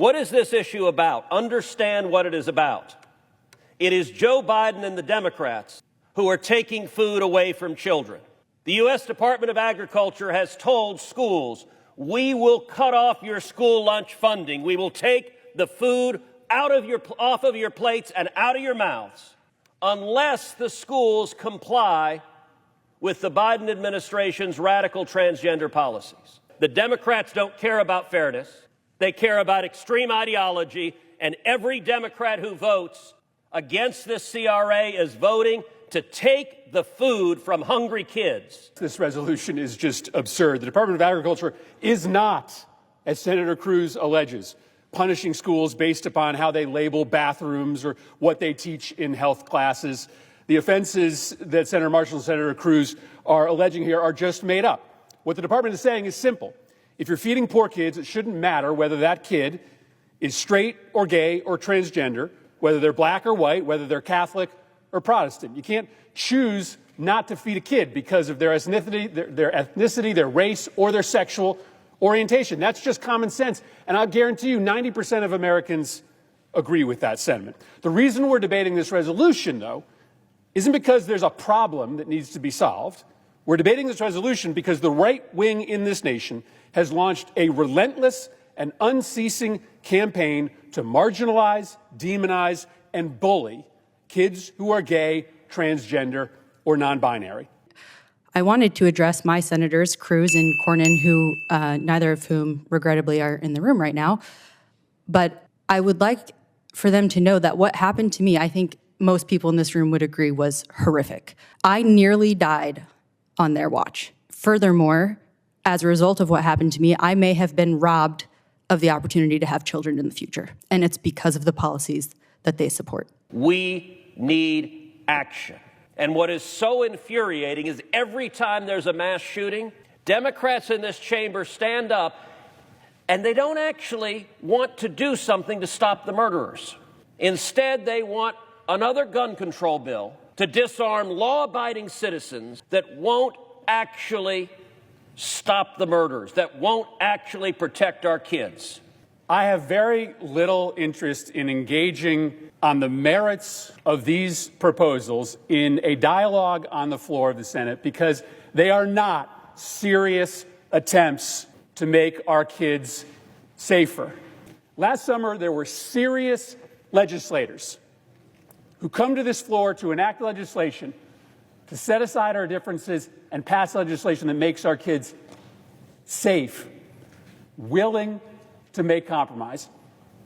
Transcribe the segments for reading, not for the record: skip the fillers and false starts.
What is this issue about? Understand what it is about. It is Joe Biden and the Democrats who are taking food away from children. The U.S. Department of Agriculture has told schools, we will cut off your school lunch funding. We will take the food off of your plates and out of your mouths unless the schools comply with the Biden administration's radical transgender policies. The Democrats don't care about fairness. They care about extreme ideology, and every Democrat who votes against this CRA is voting to take the food from hungry kids. This resolution is just absurd. The Department of Agriculture is not, as Senator Cruz alleges, punishing schools based upon how they label bathrooms or what they teach in health classes. The offenses that Senator Marshall and Senator Cruz are alleging here are just made up. What the department is saying is simple. If you're feeding poor kids, it shouldn't matter whether that kid is straight or gay or transgender, whether they're black or white, whether they're Catholic or Protestant. You can't choose not to feed a kid because of their ethnicity, their race, or their sexual orientation. That's just common sense. And I guarantee you 90% of Americans agree with that sentiment. The reason we're debating this resolution, though, isn't because there's a problem that needs to be solved. We're debating this resolution because the right wing in this nation has launched a relentless and unceasing campaign to marginalize, demonize, and bully kids who are gay, transgender, or non-binary. I wanted to address my senators, Cruz and Cornyn, who neither of whom regrettably are in the room right now. But I would like for them to know that what happened to me, I think most people in this room would agree, was horrific. I nearly died on their watch. Furthermore, as a result of what happened to me, I may have been robbed of the opportunity to have children in the future. And it's because of the policies that they support. We need action. And what is so infuriating is every time there's a mass shooting, Democrats in this chamber stand up and they don't actually want to do something to stop the murderers. Instead, they want another gun control bill to disarm law-abiding citizens that won't actually stop the murders, that won't actually protect our kids. I have very little interest in engaging on the merits of these proposals in a dialogue on the floor of the Senate because they are not serious attempts to make our kids safer. Last summer, there were serious legislators who come to this floor to enact legislation to set aside our differences and pass legislation that makes our kids safe, willing to make compromise.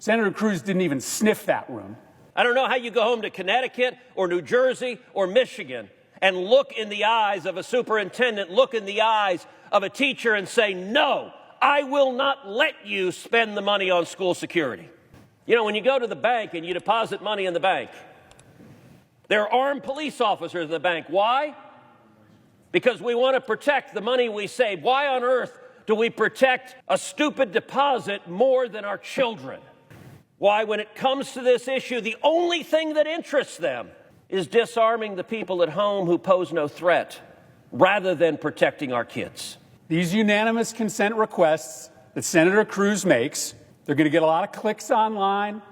Senator Cruz didn't even sniff that room. I don't know how you go home to Connecticut or New Jersey or Michigan and look in the eyes of a superintendent, look in the eyes of a teacher and say, no, I will not let you spend the money on school security. You know, when you go to the bank and you deposit money in the bank, there are armed police officers in the bank. Why? Because we want to protect the money we save. Why on earth do we protect a stupid deposit more than our children? Why, when it comes to this issue, the only thing that interests them is disarming the people at home who pose no threat, rather than protecting our kids. These unanimous consent requests that Senator Cruz makes, they're going to get a lot of clicks online.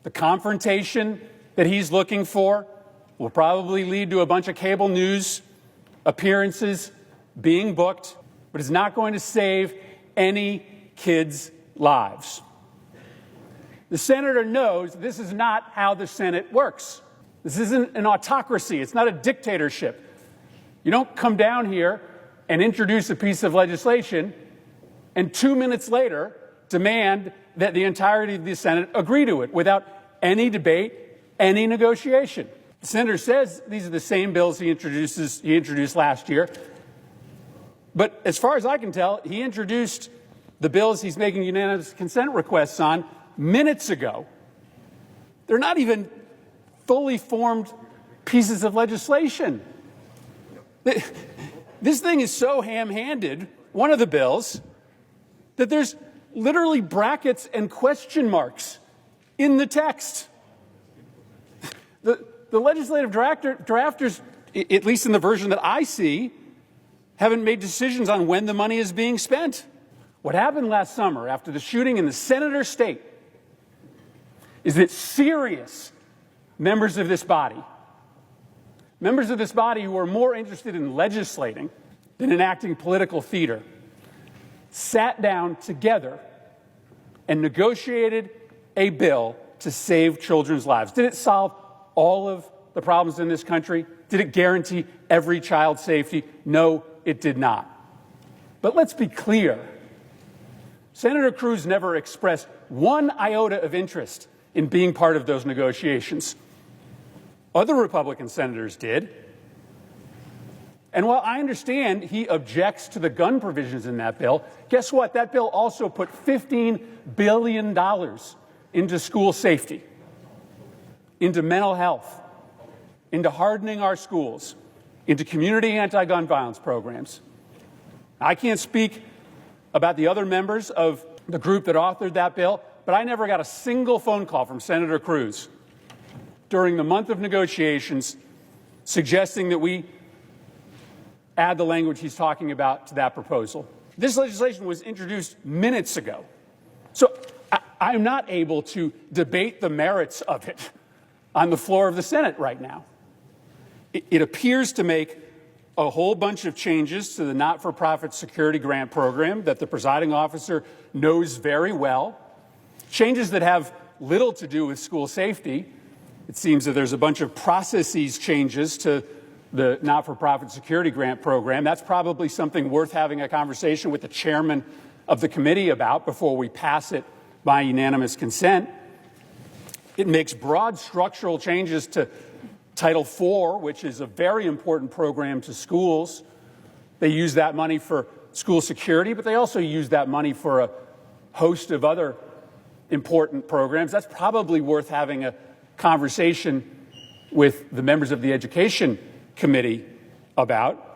The confrontation that he's looking for will probably lead to a bunch of cable news appearances being booked, but it's not going to save any kids' lives. The senator knows this is not how the Senate works. This isn't an autocracy. It's not a dictatorship. You don't come down here and introduce a piece of legislation and 2 minutes later demand that the entirety of the Senate agree to it without any debate, any negotiation. The senator says these are the same bills he introduced last year. But as far as I can tell, he introduced the bills he's making unanimous consent requests on minutes ago. They're not even fully formed pieces of legislation. This thing is so ham-handed, one of the bills, that there's literally brackets and question marks in the text. The legislative drafters, at least in the version that I see, haven't made decisions on when the money is being spent. What happened last summer after the shooting in the Senator state is that serious members of this body who are more interested in legislating than enacting political theater, sat down together and negotiated a bill to save children's lives. Did it solve all of the problems in this country? Did it guarantee every child's safety? No, it did not. But let's be clear. Senator Cruz never expressed one iota of interest in being part of those negotiations. Other Republican senators did. And while I understand he objects to the gun provisions in that bill, guess what? That bill also put $15 billion into school safety, into mental health, into hardening our schools, into community anti-gun violence programs. I can't speak about the other members of the group that authored that bill, but I never got a single phone call from Senator Cruz during the month of negotiations suggesting that we add the language he's talking about to that proposal. This legislation was introduced minutes ago, so I'm not able to debate the merits of it on the floor of the Senate right now. It appears to make a whole bunch of changes to the not-for-profit security grant program that the presiding officer knows very well, changes that have little to do with school safety. It seems that there's a bunch of processes changes to the not-for-profit security grant program. That's probably something worth having a conversation with the chairman of the committee about before we pass it by unanimous consent. It makes broad structural changes to Title IV, which is a very important program to schools. They use that money for school security, but they also use that money for a host of other important programs. That's probably worth having a conversation with the members of the Education Committee about.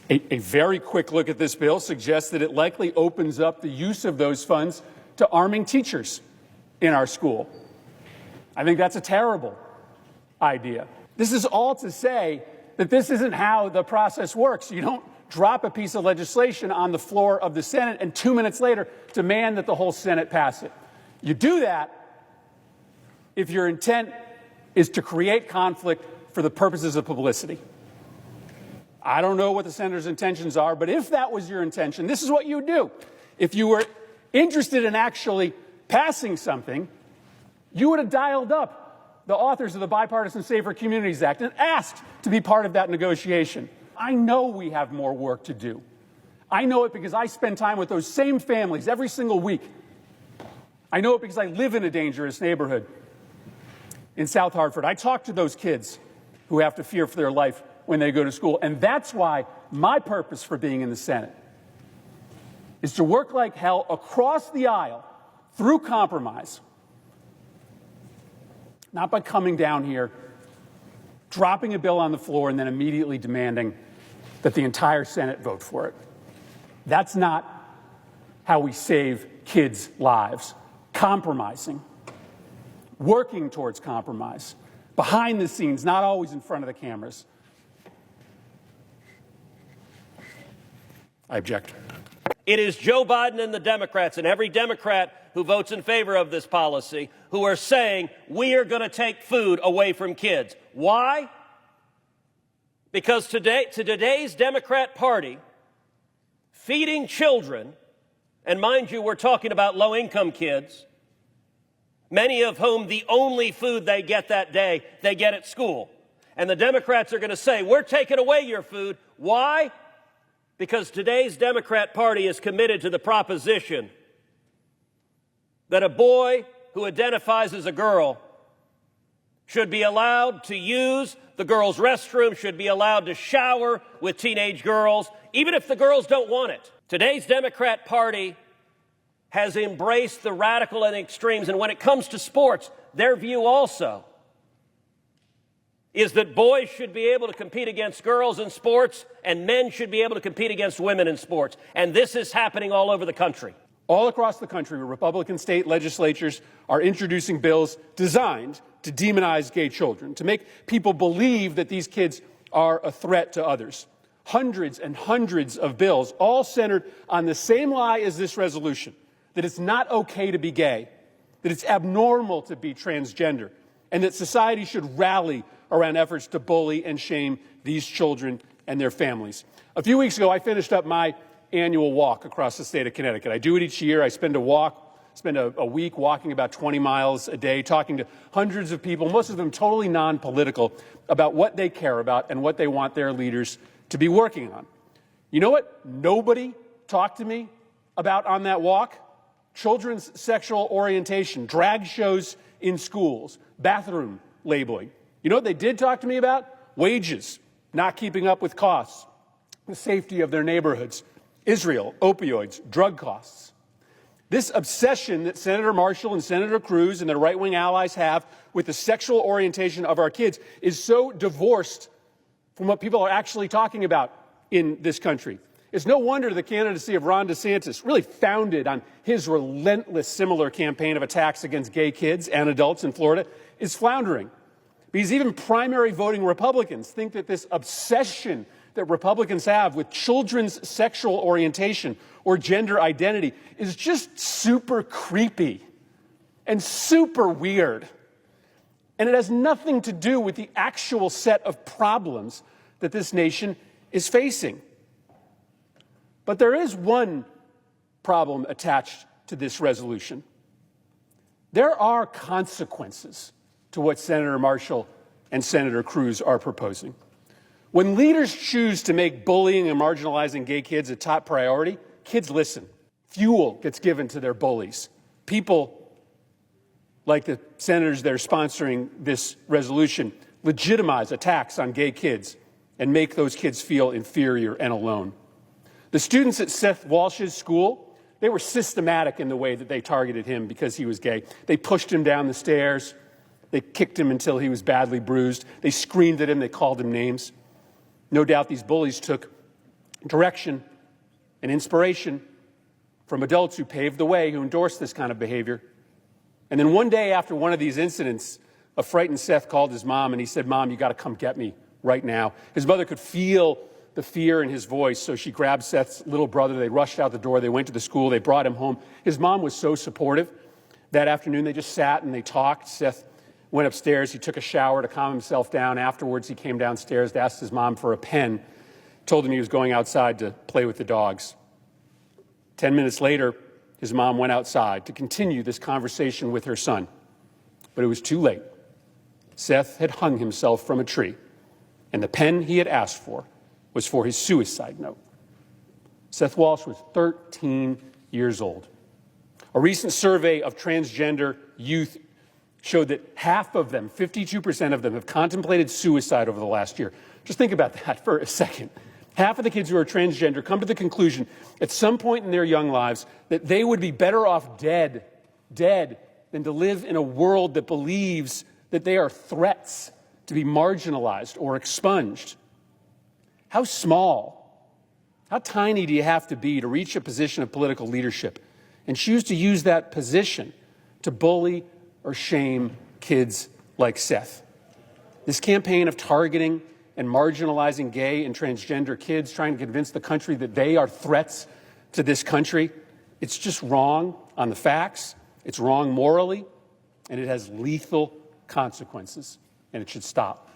A very quick look at this bill suggests that it likely opens up the use of those funds to arming teachers in our school. I think that's a terrible idea. This is all to say that this isn't how the process works. You don't drop a piece of legislation on the floor of the Senate and 2 minutes later demand that the whole Senate pass it. You do that if your intent is to create conflict for the purposes of publicity. I don't know what the senator's intentions are, but if that was your intention, this is what you would do. If you were interested in actually passing something, you would have dialed up the authors of the Bipartisan Safer Communities Act and asked to be part of that negotiation. I know we have more work to do. I know it because I spend time with those same families every single week. I know it because I live in a dangerous neighborhood in South Hartford. I talk to those kids who have to fear for their life when they go to school. And that's why my purpose for being in the Senate is to work like hell across the aisle through compromise. Not by coming down here, dropping a bill on the floor, and then immediately demanding that the entire Senate vote for it. That's not how we save kids' lives. Compromising, working towards compromise, behind the scenes, not always in front of the cameras. I object. It is Joe Biden and the Democrats, and every Democrat who votes in favor of this policy, who are saying we are going to take food away from kids. Why? Because to today's Democrat Party, feeding children, and mind you, we're talking about low-income kids, many of whom the only food they get that day, they get at school. And the Democrats are going to say, we're taking away your food. Why? Because today's Democrat Party is committed to the proposition that a boy who identifies as a girl should be allowed to use the girls' restroom, should be allowed to shower with teenage girls, even if the girls don't want it. Today's Democrat Party has embraced the radical and extremes, and when it comes to sports, their view also is that boys should be able to compete against girls in sports and men should be able to compete against women in sports. And this is happening all over the country. All across the country, Republican state legislatures are introducing bills designed to demonize gay children, to make people believe that these kids are a threat to others. Hundreds and hundreds of bills, all centered on the same lie as this resolution, that it's not okay to be gay, that it's abnormal to be transgender, and that society should rally around efforts to bully and shame these children and their families. A few weeks ago, I finished up my annual walk across the state of Connecticut. I do it each year. I spend a week walking about 20 miles a day, talking to hundreds of people, most of them totally non-political, about what they care about and what they want their leaders to be working on. You know what nobody talked to me about on that walk? Children's sexual orientation, drag shows in schools, bathroom labeling. You know what they did talk to me about? Wages, not keeping up with costs, the safety of their neighborhoods, Israel, opioids, drug costs. This obsession that Senator Marshall and Senator Cruz and their right-wing allies have with the sexual orientation of our kids is so divorced from what people are actually talking about in this country. It's no wonder the candidacy of Ron DeSantis, really founded on his relentless similar campaign of attacks against gay kids and adults in Florida, is floundering. Because even primary voting Republicans think that this obsession that Republicans have with children's sexual orientation or gender identity is just super creepy and super weird. And it has nothing to do with the actual set of problems that this nation is facing. But there is one problem attached to this resolution. There are consequences to what Senator Marshall and Senator Cruz are proposing. When leaders choose to make bullying and marginalizing gay kids a top priority, kids listen. Fuel gets given to their bullies. People like the senators that are sponsoring this resolution legitimize attacks on gay kids and make those kids feel inferior and alone. The students at Seth Walsh's school, they were systematic in the way that they targeted him because he was gay. They pushed him down the stairs. They kicked him until he was badly bruised. They screamed at him. They called him names. No doubt these bullies took direction and inspiration from adults who paved the way, who endorsed this kind of behavior. And then one day after one of these incidents, a frightened Seth called his mom and he said, "Mom, you got to come get me right now." His mother could feel the fear in his voice, so she grabbed Seth's little brother. They rushed out the door. They went to the school. They brought him home. His mom was so supportive. That afternoon, they just sat and they talked. Seth went upstairs. He took a shower to calm himself down. Afterwards, he came downstairs to ask his mom for a pen, told him he was going outside to play with the dogs. 10 minutes later, his mom went outside to continue this conversation with her son. But it was too late. Seth had hung himself from a tree, and the pen he had asked for was for his suicide note. Seth Walsh was 13 years old. A recent survey of transgender youth showed that half of them, 52% of them, have contemplated suicide over the last year. Just think about that for a second. Half of the kids who are transgender come to the conclusion at some point in their young lives that they would be better off dead, than to live in a world that believes that they are threats to be marginalized or expunged. How small, how tiny do you have to be to reach a position of political leadership and choose to use that position to bully or shame kids like Seth? This campaign of targeting and marginalizing gay and transgender kids, trying to convince the country that they are threats to this country, it's just wrong on the facts, it's wrong morally, and it has lethal consequences, and it should stop.